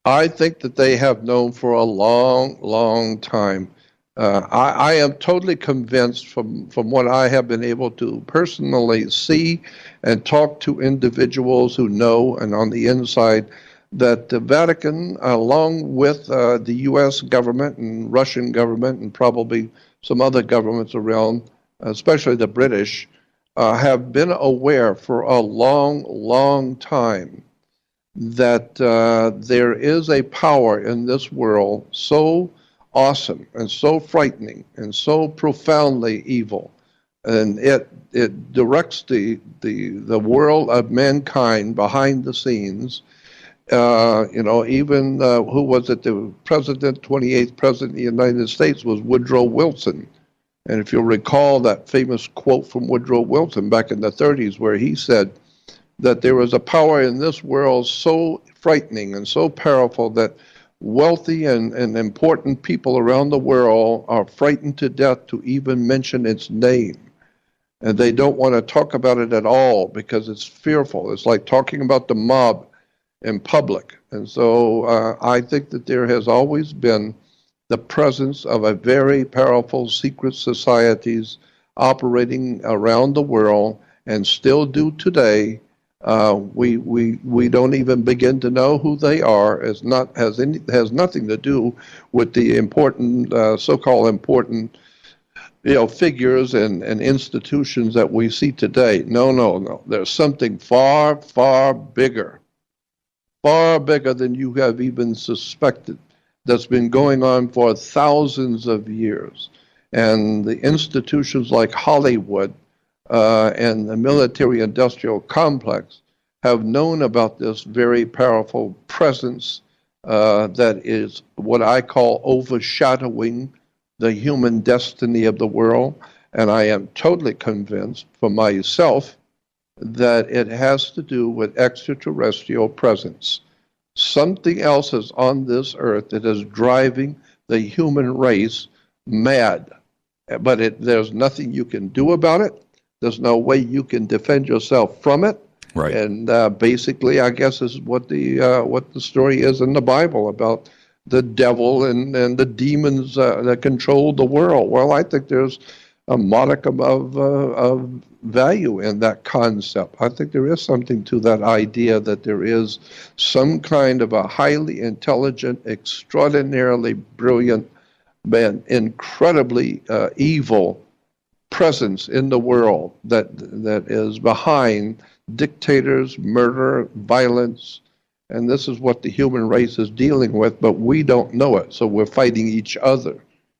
I think that they have known for a long, long time. I am totally convinced from what I have been able to personally see and talk to individuals who know and on the inside that the Vatican, along with the U.S. government and Russian government and probably some other governments around, especially the British, have been aware for a long, long time that there is a power in this world so awesome and so frightening and so profoundly evil, and it directs the world of mankind behind the scenes. Even who was it? The president, 28th president of the United States, was Woodrow Wilson. And if you'll recall that famous quote from Woodrow Wilson back in the 30s, where he said that there was a power in this world so frightening and so powerful that wealthy and important people around the world are frightened to death to even mention its name. And they don't want to talk about it at all because it's fearful. It's like talking about the mob in public. And so I think that there has always been the presence of a very powerful secret societies operating around the world and still do today. We don't even begin to know who they are. Has nothing to do with the important so-called important figures and institutions that we see today. No. There's something far, far bigger than you have even suspected, that's been going on for thousands of years. And the institutions like Hollywood and the military-industrial complex have known about this very powerful presence that is what I call overshadowing the human destiny of the world. And I am totally convinced for myself that it has to do with extraterrestrial presence. Something else is on this earth that is driving the human race mad. But there's nothing you can do about it. There's no way you can defend yourself from it. Right. And basically, I guess is what the story is in the Bible about the devil and the demons that control the world. Well, I think there's a modicum of value in that concept. I think there is something to that idea that there is some kind of a highly intelligent, extraordinarily brilliant, man, incredibly evil presence in the world that is behind dictators, murder, violence, and this is what the human race is dealing with, but we don't know it, so we're fighting each other.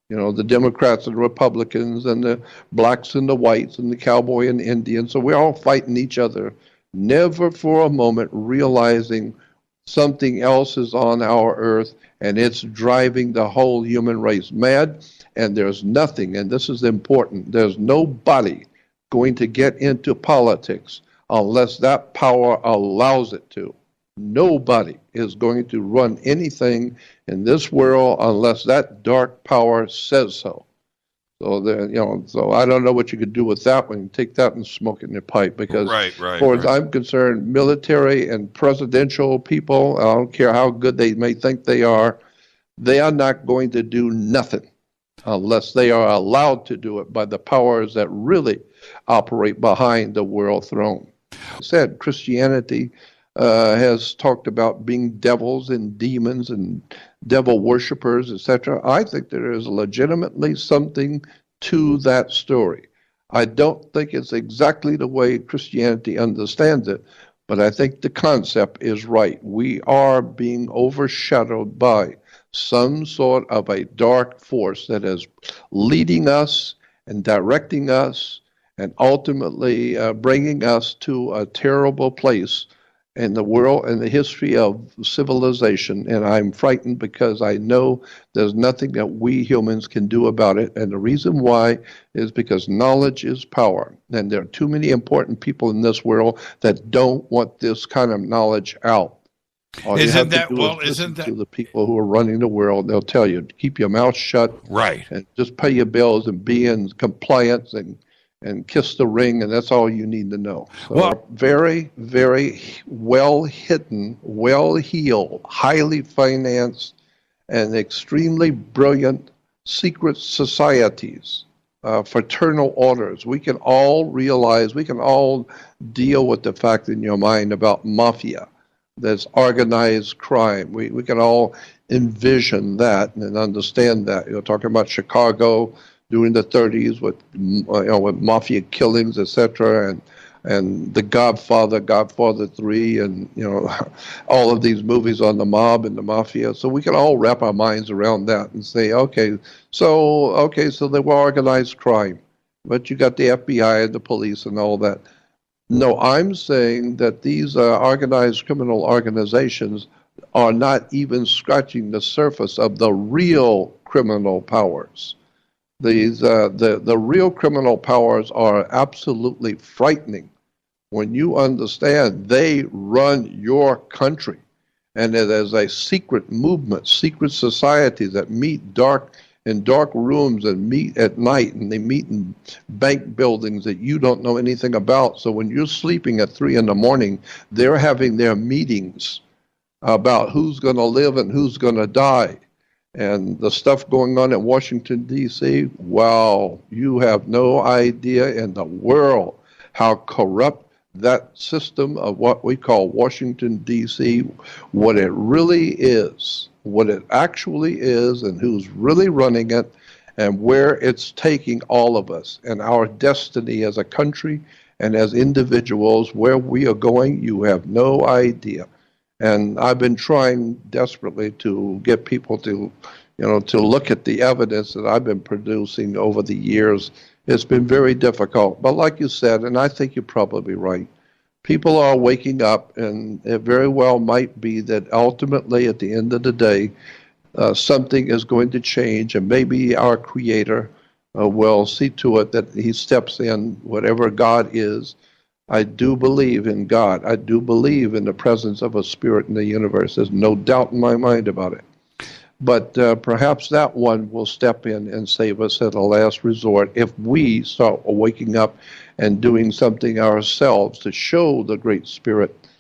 The Democrats and the Republicans and the blacks and the whites and the cowboy and the Indian. So we're all fighting each other, never for a moment realizing something else is on our earth and it's driving the whole human race mad. And there's nothing, and this is important, there's nobody going to get into politics unless that power allows it to. Nobody is going to run anything in this world unless that dark power says so. So I don't know what you could do with that one. Take that and smoke it in your pipe, because as far as I'm concerned, military and presidential people, I don't care how good they may think they are not going to do nothing unless they are allowed to do it by the powers that really operate behind the world throne. I said Christianity has talked about being devils and demons and devil worshippers, etc. I think there is legitimately something to that story. I don't think it's exactly the way Christianity understands it, but I think the concept is right. We are being overshadowed by some sort of a dark force that is leading us and directing us and ultimately bringing us to a terrible place in the world and the history of civilization. And I'm frightened because I know there's nothing that we humans can do about it. And the reason why is because knowledge is power. And there are too many important people in this world that don't want this kind of knowledge out. All isn't that, well, isn't that to the people who are running the world? They'll tell you, keep your mouth shut. Right. And just pay your bills and be in compliance and and kiss the ring, and that's all you need to know. So Well, very, very well hidden, well heeled, highly financed, and extremely brilliant secret societies, fraternal orders. We can all realize, we can all deal with the fact in your mind about mafia. There's organized crime. We can all envision that and understand that. You're talking about Chicago during the 30s with with mafia killings, etc., and The Godfather, Godfather 3, and all of these movies on the mob and the mafia. So we can all wrap our minds around that and say, so they were organized crime, but you got the FBI and the police and all that. No, I'm saying that these organized criminal organizations are not even scratching the surface of the real criminal powers. The real criminal powers are absolutely frightening when you understand they run your country, and it is a secret movement, secret societies that meet in dark rooms and meet at night, and they meet in bank buildings that you don't know anything about. So when you're sleeping at 3 in the morning, they're having their meetings about who's going to live and who's going to die. And the stuff going on in Washington, D.C., wow, you have no idea in the world how corrupt that system of what we call Washington, D.C., what it really is, what it actually is, and who's really running it, and where it's taking all of us and our destiny as a country and as individuals, where we are going, you have no idea. And I've been trying desperately to get people to, to look at the evidence that I've been producing over the years. It's been very difficult. But like you said, and I think you're probably right, people are waking up, and it very well might be that ultimately at the end of the day, something is going to change, and maybe our Creator will see to it that He steps in, whatever God is. I do believe in God. I do believe in the presence of a spirit in the universe. There's no doubt in my mind about it. But perhaps that one will step in and save us at a last resort if we start waking up and doing something ourselves to show the Great Spirit